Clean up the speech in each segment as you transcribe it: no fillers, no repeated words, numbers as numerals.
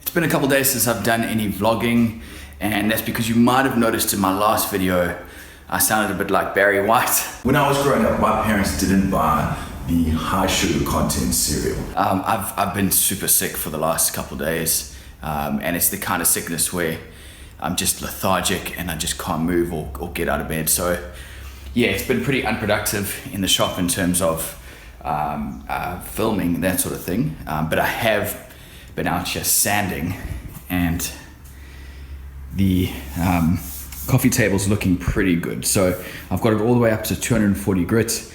It's been a couple days since I've done any vlogging, and that's because you might have noticed in my last video I sounded a bit like Barry White. When I was growing up, my parents didn't buy the high sugar content cereal. I've been super sick for the last couple days, and it's the kind of sickness where I'm just lethargic and I just can't move or get out of bed. So yeah, it's been pretty unproductive in the shop in terms of filming, that sort of thing. But I have been out here sanding, and the coffee table's looking pretty good. So I've got it all the way up to 240 grit.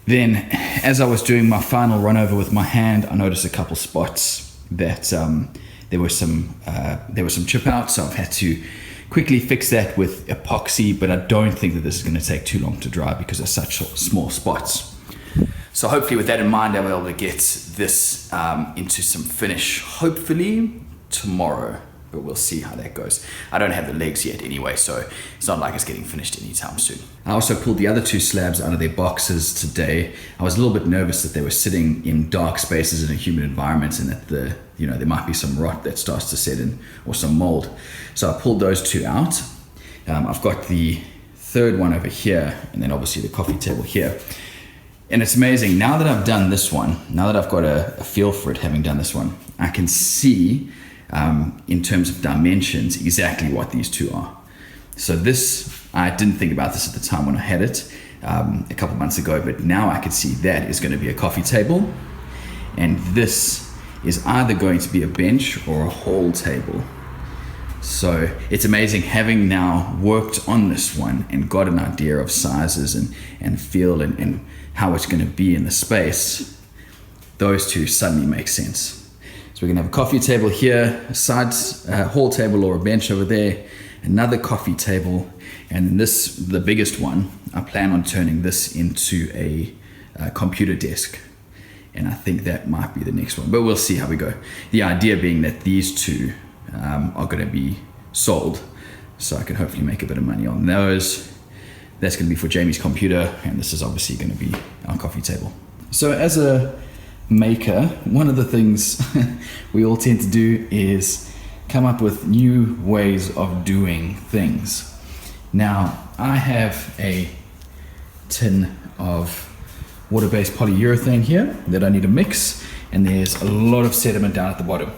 Then as I was doing my final run over with my hand, I noticed a couple spots that there were some chip out, so I've had to quickly fix that with epoxy, but I don't think that this is going to take too long to dry because they're such small spots. So hopefully with that in mind, I'll be able to get this into some finish, hopefully tomorrow, but we'll see how that goes. I don't have the legs yet anyway, so it's not like it's getting finished anytime soon. I also pulled the other two slabs out of their boxes today. I was a little bit nervous that they were sitting in dark spaces in a humid environment and that there might be some rot that starts to set in or some mold. So I pulled those two out. I've got the third one over here, and then obviously the coffee table here. And it's amazing, now that I've done this one, now that I've got a feel for it having done this one, I can see in terms of dimensions exactly what these two are. So this, I didn't think about this at the time when I had it a couple months ago, but now I can see that is going to be a coffee table, and this is either going to be a bench or a hall table. So it's amazing having now worked on this one and got an idea of sizes and feel and how it's going to be in the space. Those two suddenly make sense. So we're going to have a coffee table here, a side hall table or a bench over there, another coffee table, and this, the biggest one, I plan on turning this into a computer desk. And I think that might be the next one, but we'll see how we go. The idea being that these two are going to be sold, so I can hopefully make a bit of money on those. That's going to be for Jamie's computer, and this is obviously going to be our coffee table. So as a maker, one of the things we all tend to do is come up with new ways of doing things. Now, I have a tin of water-based polyurethane here that I need to mix, and there's a lot of sediment down at the bottom.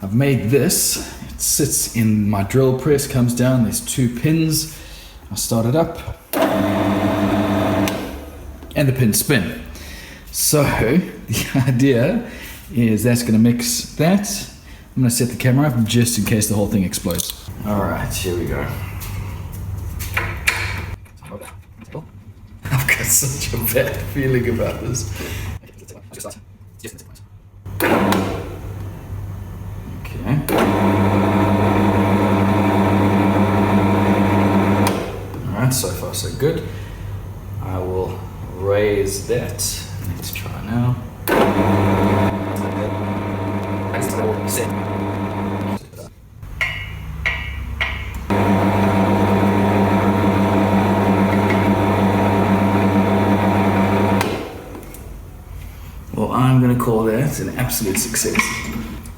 I've made this, it sits in my drill press, comes down, there's two pins. I start it up, and the pins spin. So the idea is that's gonna mix that. I'm gonna set the camera up just in case the whole thing explodes. All right, here we go. I've got such a bad feeling about this. Okay. Alright, so far so good. I will raise that. Let's try now. Well, I'm going to call that an absolute success.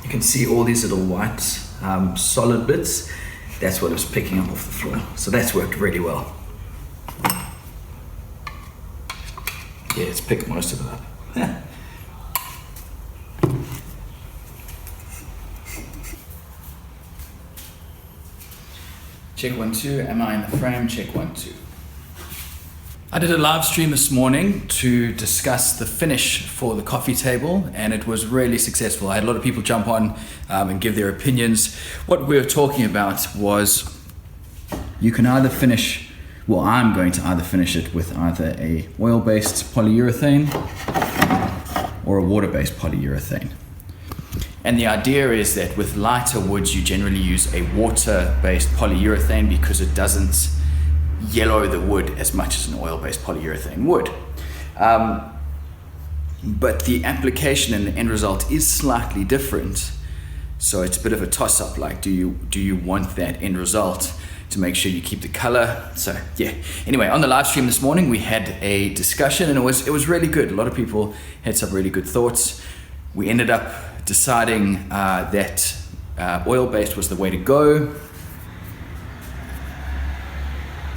You can see all these little white solid bits. That's what it was picking up off the floor. So that's worked really well. Yeah, it's picked most of it up. Check 1, 2. Am I in the frame? Check 1, 2. I did a live stream this morning to discuss the finish for the coffee table, and it was really successful. I had a lot of people jump on and give their opinions. What we were talking about was you can either finish, well, I'm going to either finish it with either a oil-based polyurethane or a water-based polyurethane. And the idea is that with lighter woods, you generally use a water-based polyurethane because it doesn't yellow the wood as much as an oil-based polyurethane would. But the application and the end result is slightly different. So it's a bit of a toss-up, like do you want that end result to make sure you keep the color? So yeah, anyway, on the live stream this morning we had a discussion, and it was really good. A lot of people had some really good thoughts. We ended up deciding that oil-based was the way to go.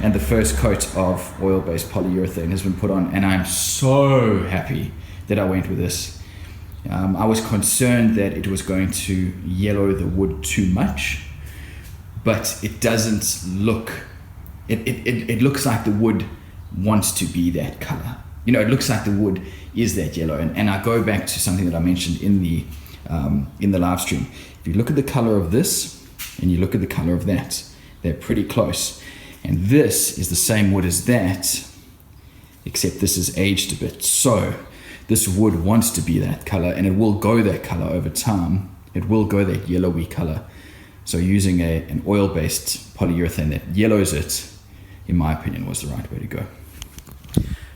And the first coat of oil-based polyurethane has been put on, and I'm so happy that I went with this. I was concerned that it was going to yellow the wood too much, but it doesn't look, it looks like the wood wants to be that color. You know, it looks like the wood is that yellow. And I go back to something that I mentioned in the live stream. If you look at the color of this and you look at the color of that, they're pretty close. And this is the same wood as that, except this is aged a bit. So this wood wants to be that color, and it will go that color over time. It will go that yellowy color. So using an oil-based polyurethane that yellows it, in my opinion, was the right way to go.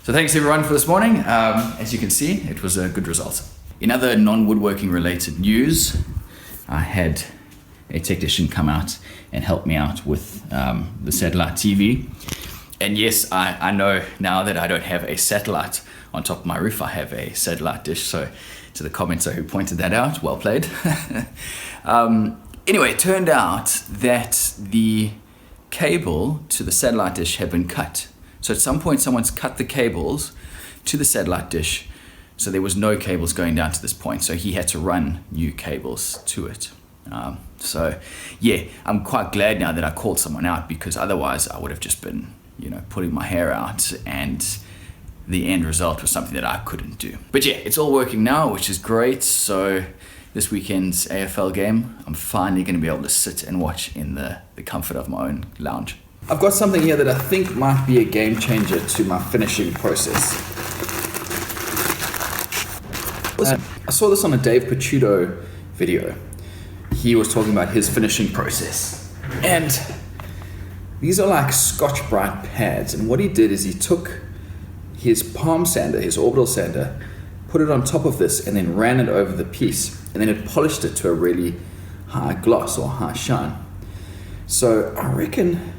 So thanks everyone for this morning. As you can see, it was a good result. In other non-woodworking related news, I had a technician come out and help me out with the satellite TV. And yes, I know now that I don't have a satellite on top of my roof, I have a satellite dish. So to the commenter who pointed that out, well played. Anyway, it turned out that the cable to the satellite dish had been cut. So at some point someone's cut the cables to the satellite dish, so there was no cables going down to this point, so he had to run new cables to it. So yeah, I'm quite glad now that I called someone out, because otherwise I would have just been, you know, pulling my hair out, and the end result was something that I couldn't do. But yeah, it's all working now, which is great. So this weekend's AFL game, I'm finally going to be able to sit and watch in the comfort of my own lounge. I've got something here that I think might be a game changer to my finishing process. I saw this on a Dave Picciuto video. He was talking about his finishing process. And these are like Scotch-Brite pads. And what he did is he took his palm sander, his orbital sander, put it on top of this, and then ran it over the piece. And then it polished it to a really high gloss or high shine. So I reckon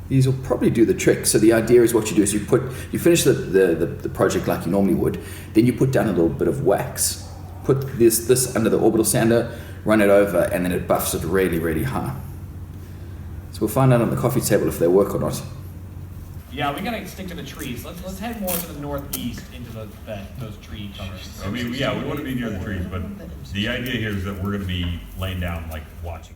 these will probably do the trick. So the idea is, what you do is you finish the project like you normally would, then you put down a little bit of wax, put this under the orbital sander, run it over, and then it buffs it really, really high. So we'll find out on the coffee table if they work or not. Yeah, we gotta stick to the trees. Let's head more to the northeast into those tree covers. I mean, yeah, we want to be near the trees, but the idea here is that we're going to be laying down, like, watching.